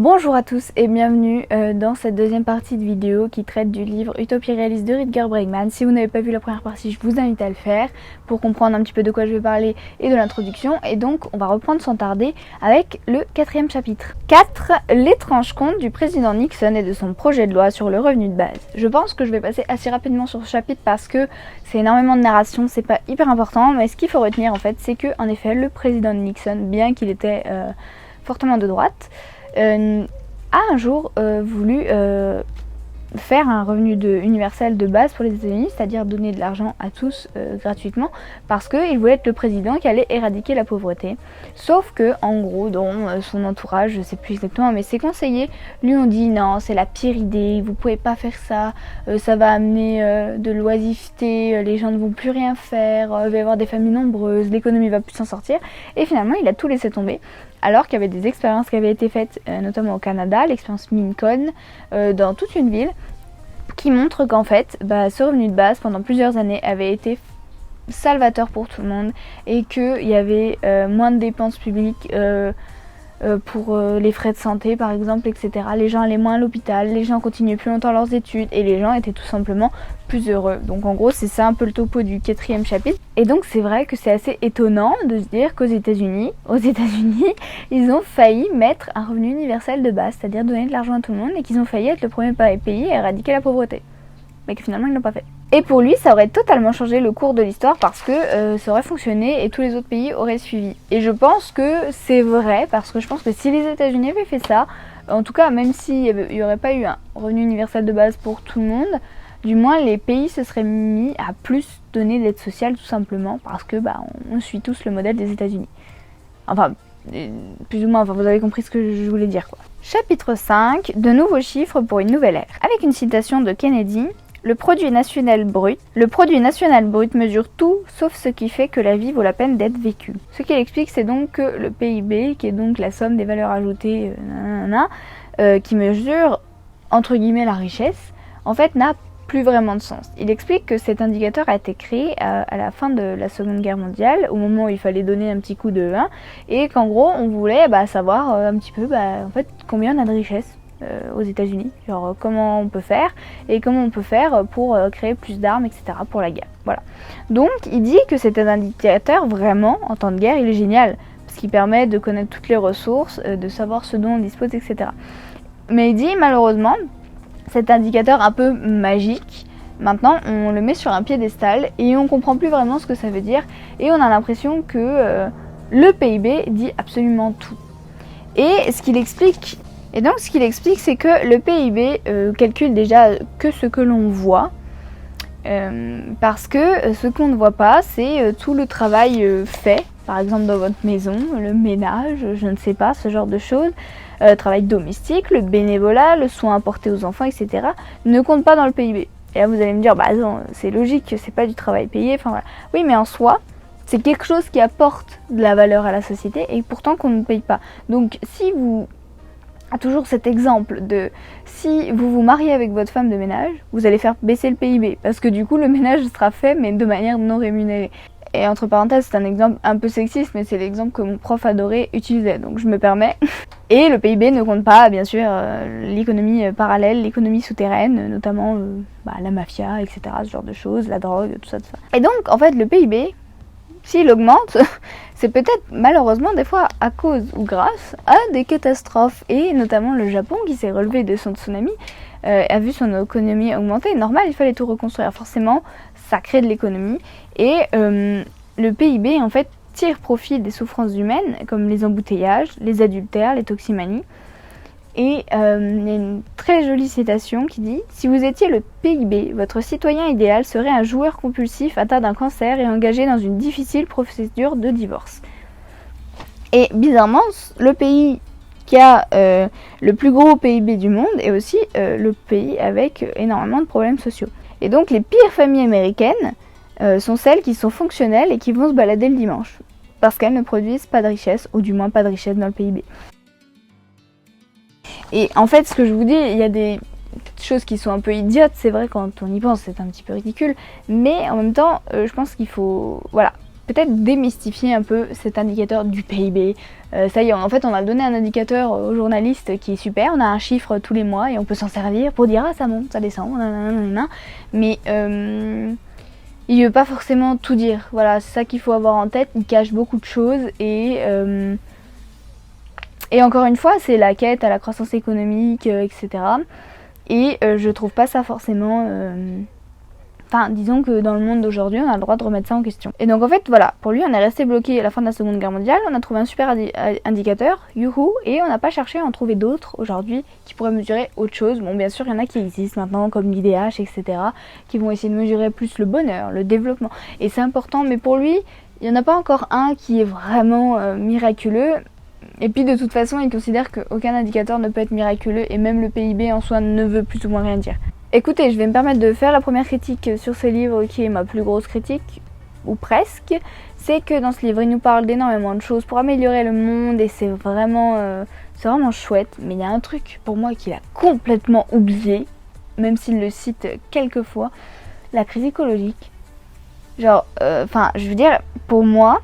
Bonjour à tous et bienvenue dans cette deuxième partie de vidéo qui traite du livre Utopie réaliste de Rutger Bregman. Si vous n'avez pas vu la première partie, je vous invite à le faire pour comprendre un petit peu de quoi je vais parler et de l'introduction. Et donc on va reprendre sans tarder avec le quatrième chapitre. 4. L'étrange compte du président Nixon et de son projet de loi sur le revenu de base. Je pense que je vais passer assez rapidement sur ce chapitre parce que c'est énormément de narration, c'est pas hyper important, mais ce qu'il faut retenir en fait c'est que en effet le président Nixon, bien qu'il était fortement de droite, a un jour voulu faire un revenu universel de base pour les États-Unis, c'est-à-dire donner de l'argent à tous gratuitement, parce qu'il voulait être le président qui allait éradiquer la pauvreté. Sauf que, en gros, dans son entourage, je sais plus exactement, mais ses conseillers lui ont dit non, c'est la pire idée, vous pouvez pas faire ça, ça va amener de l'oisiveté, les gens ne vont plus rien faire, il va y avoir des familles nombreuses, l'économie va plus s'en sortir, et finalement il a tout laissé tomber. Alors qu'il y avait des expériences qui avaient été faites, notamment au Canada, l'expérience Lincoln, dans toute une ville, qui montre qu'en fait, ce revenu de base, pendant plusieurs années, avait été salvateur pour tout le monde, et qu'il y avait moins de dépenses publiques pour les frais de santé, par exemple, etc. Les gens allaient moins à l'hôpital, les gens continuaient plus longtemps leurs études, et les gens étaient tout simplement plus heureux. Donc en gros, c'est ça un peu le topo du quatrième chapitre. Et donc c'est vrai que c'est assez étonnant de se dire qu'aux États-Unis, ils ont failli mettre un revenu universel de base, c'est-à-dire donner de l'argent à tout le monde, et qu'ils ont failli être le premier pays à éradiquer la pauvreté. Mais que finalement ils l'ont pas fait. Et pour lui, ça aurait totalement changé le cours de l'histoire parce que ça aurait fonctionné et tous les autres pays auraient suivi. Et je pense que c'est vrai parce que je pense que si les États-Unis avaient fait ça, en tout cas même s'il n'y aurait pas eu un revenu universel de base pour tout le monde, du moins les pays se seraient mis à plus donner d'aide sociale tout simplement parce que on suit tous le modèle des États-Unis. Enfin, plus ou moins, vous avez compris ce que je voulais dire quoi. Chapitre 5, de nouveaux chiffres pour une nouvelle ère. Avec une citation de Kennedy. Le produit national brut mesure tout sauf ce qui fait que la vie vaut la peine d'être vécue. Ce qu'il explique, c'est donc que le PIB, qui est donc la somme des valeurs ajoutées, qui mesure entre guillemets la richesse, en fait n'a plus vraiment de sens. Il explique que cet indicateur a été créé à la fin de la Seconde Guerre mondiale, au moment où il fallait donner un petit coup de 1, et qu'en gros on voulait savoir un petit peu en fait combien on a de richesse. Aux États-Unis, genre comment on peut faire et comment on peut faire pour créer plus d'armes, etc. pour la guerre. Voilà. Donc il dit que c'est un indicateur vraiment en temps de guerre, il est génial parce qu'il permet de connaître toutes les ressources, de savoir ce dont on dispose, etc. Mais il dit malheureusement cet indicateur un peu magique. Maintenant, on le met sur un piédestal et on comprend plus vraiment ce que ça veut dire et on a l'impression que le PIB dit absolument tout. Et ce qu'il explique. Et donc ce qu'il explique, c'est que le PIB calcule déjà que ce que l'on voit, parce que ce qu'on ne voit pas, c'est tout le travail fait, par exemple dans votre maison, le ménage, je ne sais pas, ce genre de choses, travail domestique, le bénévolat, le soin apporté aux enfants, etc., ne compte pas dans le PIB. Et là vous allez me dire, non, c'est logique, c'est pas du travail payé, enfin voilà. Oui, mais en soi, c'est quelque chose qui apporte de la valeur à la société et pourtant qu'on ne paye pas. Donc si vous... toujours cet exemple de si vous vous mariez avec votre femme de ménage, vous allez faire baisser le PIB parce que du coup le ménage sera fait mais de manière non rémunérée. Et entre parenthèses, c'est un exemple un peu sexiste, mais c'est l'exemple que mon prof adoré utilisait, donc je me permets. Et le PIB ne compte pas, bien sûr, l'économie parallèle, l'économie souterraine, notamment la mafia, etc., ce genre de choses, la drogue, tout ça. Et donc, en fait, le PIB, s'il augmente, c'est peut-être malheureusement des fois à cause ou grâce à des catastrophes. Et notamment le Japon qui s'est relevé de son tsunami a vu son économie augmenter. Normal, il fallait tout reconstruire. Forcément, ça crée de l'économie. Et le PIB en fait tire profit des souffrances humaines comme les embouteillages, les adultères, les toximanies. Et il y a une très jolie citation qui dit « Si vous étiez le PIB, votre citoyen idéal serait un joueur compulsif atteint d'un cancer et engagé dans une difficile procédure de divorce. » Et bizarrement, le pays qui a le plus gros PIB du monde est aussi le pays avec énormément de problèmes sociaux. Et donc les pires familles américaines sont celles qui sont fonctionnelles et qui vont se balader le dimanche, parce qu'elles ne produisent pas de richesse, ou du moins pas de richesse dans le PIB. Et en fait, ce que je vous dis, il y a des choses qui sont un peu idiotes, c'est vrai, quand on y pense, c'est un petit peu ridicule, mais en même temps, je pense qu'il faut, peut-être démystifier un peu cet indicateur du PIB. Ça y est, en fait on a donné un indicateur aux journalistes qui est super, on a un chiffre tous les mois et on peut s'en servir pour dire ah ça monte, ça descend, nanana. Mais il veut pas forcément tout dire, voilà, c'est ça qu'il faut avoir en tête, il cache beaucoup de choses et encore une fois c'est la quête à la croissance économique, etc. Et je trouve pas ça forcément... Enfin, disons que dans le monde d'aujourd'hui, on a le droit de remettre ça en question. Et donc en fait, voilà, pour lui, on est resté bloqué à la fin de la Seconde Guerre mondiale, on a trouvé un super indicateur, youhou, et on n'a pas cherché à en trouver d'autres aujourd'hui qui pourraient mesurer autre chose. Bon, bien sûr, il y en a qui existent maintenant, comme l'IDH, etc., qui vont essayer de mesurer plus le bonheur, le développement. Et c'est important, mais pour lui, il n'y en a pas encore un qui est vraiment miraculeux. Et puis de toute façon, il considère qu'aucun indicateur ne peut être miraculeux, et même le PIB en soi ne veut plus ou moins rien dire. Écoutez, je vais me permettre de faire la première critique sur ce livre qui est ma plus grosse critique, ou presque. C'est que dans ce livre, il nous parle d'énormément de choses pour améliorer le monde et c'est vraiment chouette. Mais il y a un truc pour moi qu'il a complètement oublié, même s'il le cite quelques fois, la crise écologique. Genre, je veux dire, pour moi,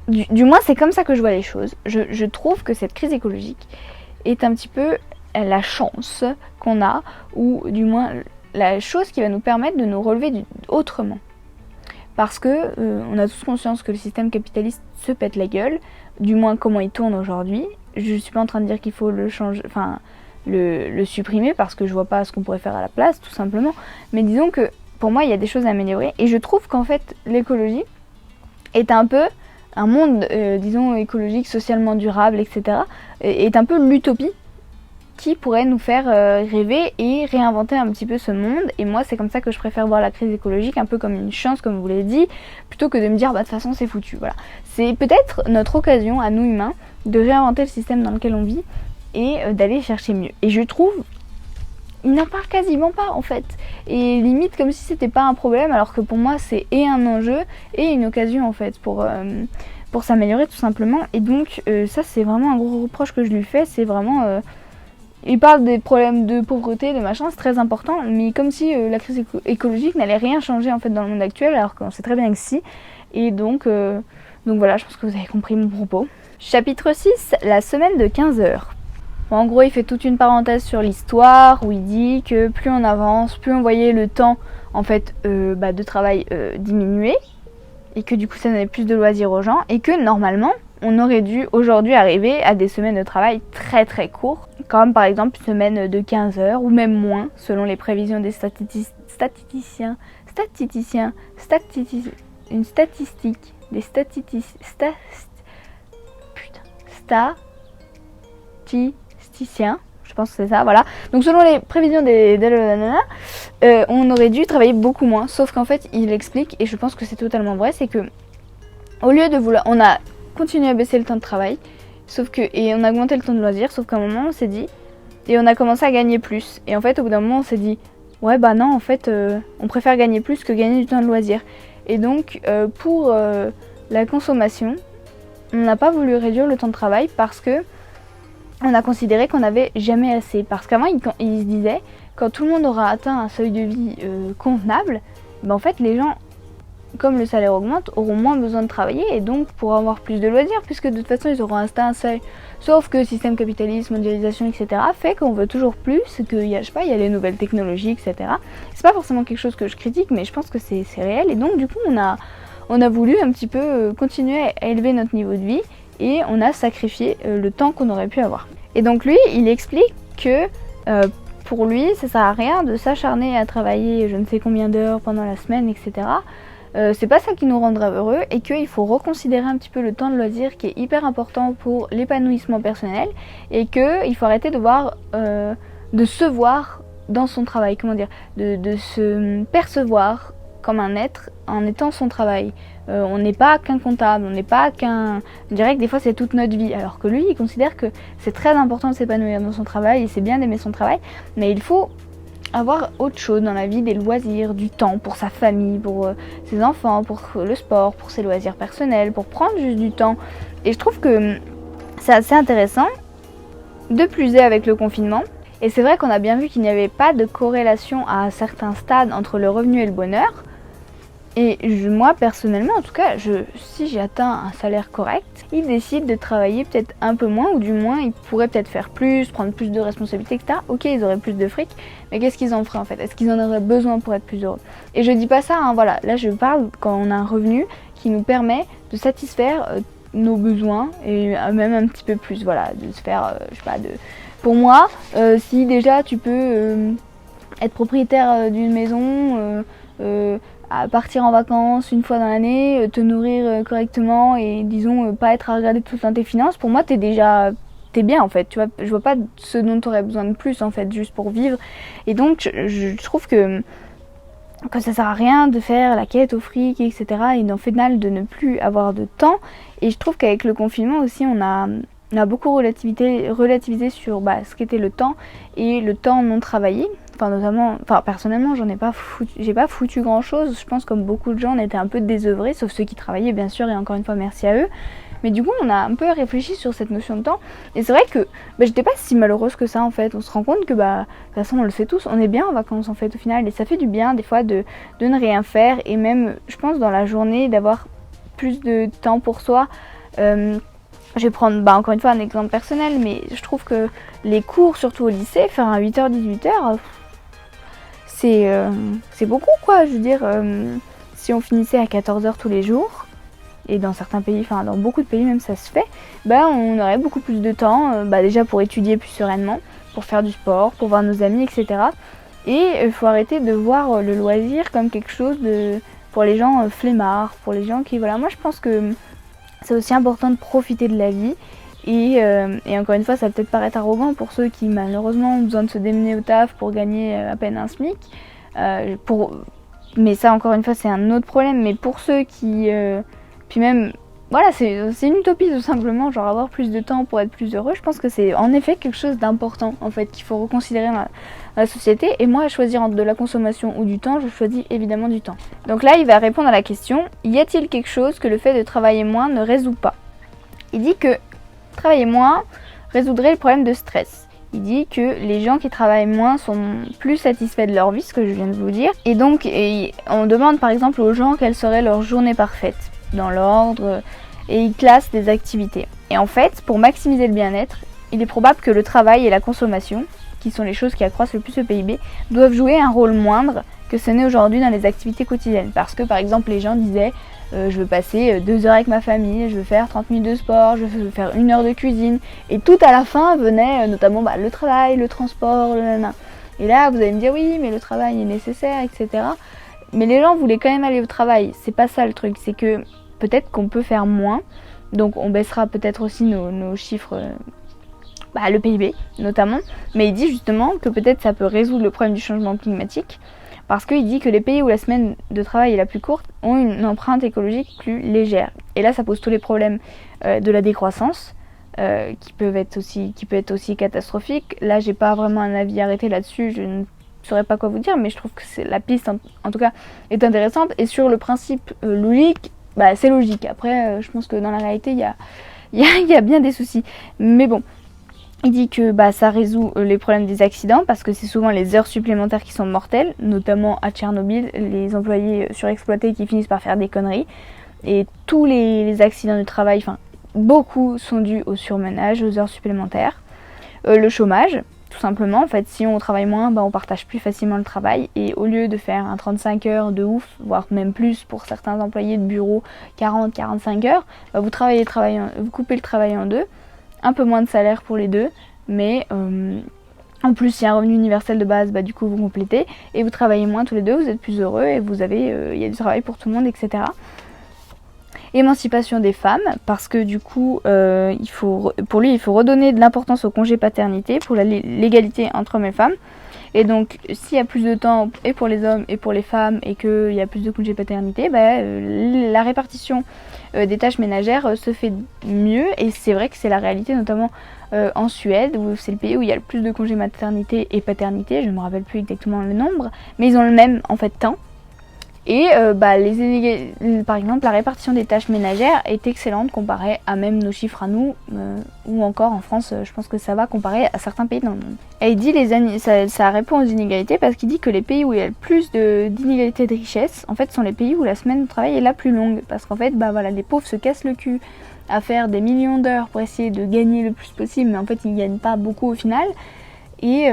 du moins c'est comme ça que je vois les choses. Je trouve que cette crise écologique est un petit peu la chance qu'on a, ou du moins la chose qui va nous permettre de nous relever autrement. Parce que on a tous conscience que le système capitaliste se pète la gueule, du moins comment il tourne aujourd'hui. Je suis pas en train de dire qu'il faut le changer, le supprimer, parce que je vois pas ce qu'on pourrait faire à la place, tout simplement. Mais disons que pour moi il y a des choses à améliorer, et je trouve qu'en fait l'écologie est un peu un monde, disons écologique, socialement durable, etc. est un peu l'utopie qui pourrait nous faire rêver et réinventer un petit peu ce monde. Et moi c'est comme ça que je préfère voir la crise écologique, un peu comme une chance comme je vous l'ai dit, plutôt que de me dire bah de toute façon c'est foutu. Voilà. C'est peut-être notre occasion à nous humains de réinventer le système dans lequel on vit et d'aller chercher mieux. Et je trouve il n'en parle quasiment pas en fait, et limite comme si c'était pas un problème, alors que pour moi c'est et un enjeu et une occasion en fait pour s'améliorer tout simplement. Et donc ça c'est vraiment un gros reproche que je lui fais, c'est vraiment il parle des problèmes de pauvreté, de machin, c'est très important, mais comme si la crise écologique n'allait rien changer en fait dans le monde actuel, alors qu'on sait très bien que si. Et donc voilà, je pense que vous avez compris mon propos. Chapitre 6, la semaine de 15 heures. Bon, en gros, il fait toute une parenthèse sur l'histoire, où il dit que plus on avance, plus on voyait le temps en fait de travail diminuer, et que du coup ça donnait plus de loisirs aux gens, et que normalement on aurait dû aujourd'hui arriver à des semaines de travail très très courtes, comme par exemple une semaine de 15 heures ou même moins, selon les prévisions des statisticiens, je pense que c'est ça, voilà. Donc selon les prévisions on aurait dû travailler beaucoup moins, sauf qu'en fait il explique, et je pense que c'est totalement vrai, c'est que au lieu de vouloir, on a continué à baisser le temps de travail, et on a augmenté le temps de loisir, sauf qu'à un moment on s'est dit, et on a commencé à gagner plus, et en fait au bout d'un moment on s'est dit, ouais bah non en fait on préfère gagner plus que gagner du temps de loisir. Et donc pour la consommation, on n'a pas voulu réduire le temps de travail parce que on a considéré qu'on n'avait jamais assez. Parce qu'avant il se disait, quand tout le monde aura atteint un seuil de vie convenable, en fait les gens, comme le salaire augmente, auront moins besoin de travailler et donc pourront avoir plus de loisirs, puisque de toute façon ils auront atteint un seuil. Sauf que système capitaliste, mondialisation, etc. fait qu'on veut toujours plus, qu'il y a, il y a les nouvelles technologies, etc. C'est pas forcément quelque chose que je critique, mais je pense que c'est réel. Et donc du coup on a voulu un petit peu continuer à élever notre niveau de vie, et on a sacrifié le temps qu'on aurait pu avoir. Et donc lui, il explique que pour lui, ça sert à rien de s'acharner à travailler je ne sais combien d'heures pendant la semaine, etc. C'est pas ça qui nous rendra heureux, et qu'il faut reconsidérer un petit peu le temps de loisir qui est hyper important pour l'épanouissement personnel, et qu'il faut arrêter de se voir dans son travail, de se percevoir comme un être en étant son travail. On n'est pas qu'un comptable, on n'est pas qu'un... On dirait que des fois c'est toute notre vie, alors que lui il considère que c'est très important de s'épanouir dans son travail, et c'est bien d'aimer son travail, mais il faut avoir autre chose dans la vie, des loisirs, du temps pour sa famille, pour ses enfants, pour le sport, pour ses loisirs personnels, pour prendre juste du temps. Et je trouve que c'est assez intéressant, de plus est avec le confinement. Et c'est vrai qu'on a bien vu qu'il n'y avait pas de corrélation à certains stades entre le revenu et le bonheur. Et moi personnellement en tout cas, si j'ai atteint un salaire correct, ils décident de travailler peut-être un peu moins, ou du moins ils pourraient peut-être faire plus, prendre plus de responsabilités, etc. Ok, ils auraient plus de fric, mais qu'est-ce qu'ils en feraient en fait? Est-ce qu'ils en auraient besoin pour être plus heureux? Et je dis pas ça, hein, voilà, là je parle quand on a un revenu qui nous permet de satisfaire nos besoins, et même un petit peu plus, voilà, de se faire, je sais pas, pour moi, si déjà tu peux être propriétaire d'une maison, à partir en vacances une fois dans l'année, te nourrir correctement et disons pas être à regarder tout le temps tes finances, pour moi t'es bien en fait, tu vois, je vois pas ce dont tu aurais besoin de plus en fait, juste pour vivre. Et donc je trouve que ça sert à rien de faire la quête au fric, etc. et en final de ne plus avoir de temps. Et je trouve qu'avec le confinement aussi on a beaucoup relativisé sur ce qu'était le temps et le temps non travaillé. Notamment, personnellement, j'ai pas foutu grand chose. Je pense comme beaucoup de gens, on était un peu désœuvrés, sauf ceux qui travaillaient bien sûr, et encore une fois merci à eux. Mais du coup, on a un peu réfléchi sur cette notion de temps. Et c'est vrai que j'étais pas si malheureuse que ça en fait. On se rend compte que de toute façon, on le sait tous, on est bien en vacances en fait au final. Et ça fait du bien des fois de ne rien faire. Et même, je pense, dans la journée, d'avoir plus de temps pour soi. Je vais prendre encore une fois un exemple personnel, mais je trouve que les cours, surtout au lycée, faire un 8h-18h, c'est beaucoup quoi. Je veux dire, si on finissait à 14h tous les jours, et dans certains pays, dans beaucoup de pays même ça se fait, on aurait beaucoup plus de temps, déjà pour étudier plus sereinement, pour faire du sport, pour voir nos amis, etc. Et il faut arrêter de voir le loisir comme quelque chose pour les gens flemmards, pour les gens qui, voilà, moi je pense que c'est aussi important de profiter de la vie. Et encore une fois, ça va peut-être paraître arrogant pour ceux qui malheureusement ont besoin de se démener au taf pour gagner à peine un SMIC. Mais ça, encore une fois, c'est un autre problème. Mais pour ceux qui... puis même, voilà, c'est une utopie tout simplement, genre avoir plus de temps pour être plus heureux. Je pense que c'est en effet quelque chose d'important, en fait, qu'il faut reconsidérer dans la société. Et moi, à choisir entre de la consommation ou du temps, je choisis évidemment du temps. Donc là, il va répondre à la question, y a-t-il quelque chose que le fait de travailler moins ne résout pas? Il dit que travailler moins résoudrait le problème de stress. Il dit que les gens qui travaillent moins sont plus satisfaits de leur vie, ce que je viens de vous dire. Et donc, on demande par exemple aux gens quelle serait leur journée parfaite, dans l'ordre, et ils classent des activités. Et en fait, pour maximiser le bien-être, il est probable que le travail et la consommation, qui sont les choses qui accroissent le plus le PIB, doivent jouer un rôle moindre que ce n'est aujourd'hui dans les activités quotidiennes. Parce que par exemple, les gens disaient je veux passer 2 heures avec ma famille, je veux faire 30 minutes de sport, je veux faire 1 heure de cuisine. Et tout à la fin venait notamment le travail, le transport, le nana. Et là, vous allez me dire oui, mais le travail est nécessaire, etc. Mais les gens voulaient quand même aller au travail. C'est pas ça le truc, c'est que peut-être qu'on peut faire moins. Donc on baissera peut-être aussi nos chiffres, le PIB notamment. Mais il dit justement que peut-être ça peut résoudre le problème du changement climatique. Parce qu'il dit que les pays où la semaine de travail est la plus courte ont une empreinte écologique plus légère. Et là, ça pose tous les problèmes de la décroissance, qui peut être aussi catastrophique. Là, j'ai pas vraiment un avis arrêté là-dessus, je ne saurais pas quoi vous dire, mais je trouve que la piste, en tout cas, est intéressante. Et sur le principe logique, c'est logique. Après, je pense que dans la réalité, il y a bien des soucis. Mais bon. Il dit que ça résout les problèmes des accidents parce que c'est souvent les heures supplémentaires qui sont mortelles, notamment à Tchernobyl, les employés surexploités qui finissent par faire des conneries. Et tous les accidents du travail, beaucoup sont dus au surmenage, aux heures supplémentaires. Le chômage, tout simplement, en fait, si on travaille moins, on partage plus facilement le travail. Et au lieu de faire un 35 heures de ouf, voire même plus pour certains employés de bureau, 40-45 heures, vous coupez le travail en deux. Un peu moins de salaire pour les deux, mais en plus il y a un revenu universel de base, du coup vous complétez et vous travaillez moins tous les deux, vous êtes plus heureux et vous avez, y a du travail pour tout le monde, etc. Émancipation des femmes, parce que du coup pour lui il faut redonner de l'importance au congé paternité pour l'égalité entre hommes et femmes. Et donc s'il y a plus de temps et pour les hommes et pour les femmes et qu'il y a plus de congés paternité, la répartition des tâches ménagères se fait mieux. Et c'est vrai que c'est la réalité, notamment en Suède, où c'est le pays où il y a le plus de congés maternité et paternité. Je ne me rappelle plus exactement le nombre, mais ils ont le même en fait temps. Et par exemple, la répartition des tâches ménagères est excellente comparée à même nos chiffres à nous, ou encore en France, je pense que ça va comparé à certains pays dans le monde. Et il dit ça répond aux inégalités parce qu'il dit que les pays où il y a le plus d'inégalités de richesse, en fait, sont les pays où la semaine de travail est la plus longue. Parce qu'en fait, les pauvres se cassent le cul à faire des millions d'heures pour essayer de gagner le plus possible, mais en fait, ils ne gagnent pas beaucoup au final. Et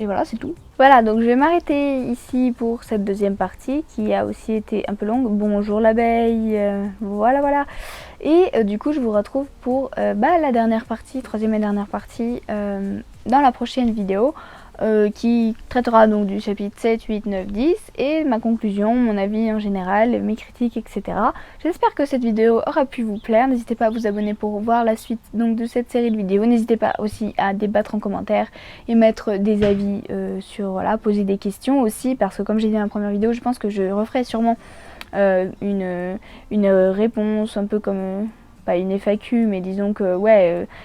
voilà, c'est tout. Voilà, donc je vais m'arrêter ici pour cette deuxième partie qui a aussi été un peu longue. Bonjour l'abeille, voilà. Et du coup, je vous retrouve pour la dernière partie, troisième et dernière partie, dans la prochaine vidéo. Qui traitera donc du chapitre 7, 8, 9, 10 et ma conclusion, mon avis en général, mes critiques, etc. J'espère que cette vidéo aura pu vous plaire. N'hésitez pas à vous abonner pour voir la suite donc, de cette série de vidéos. N'hésitez pas aussi à débattre en commentaire et mettre des avis poser des questions aussi parce que comme j'ai dit dans la première vidéo, je pense que je referai sûrement une réponse un peu comme... pas une FAQ, mais disons que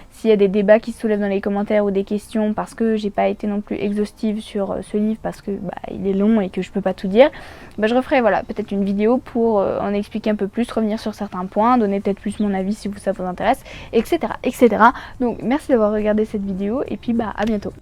s'il y a des débats qui se soulèvent dans les commentaires ou des questions parce que j'ai pas été non plus exhaustive sur ce livre parce que il est long et que je peux pas tout dire, je referai peut-être une vidéo pour en expliquer un peu plus, revenir sur certains points, donner peut-être plus mon avis si ça vous intéresse, etc. Donc merci d'avoir regardé cette vidéo et puis à bientôt.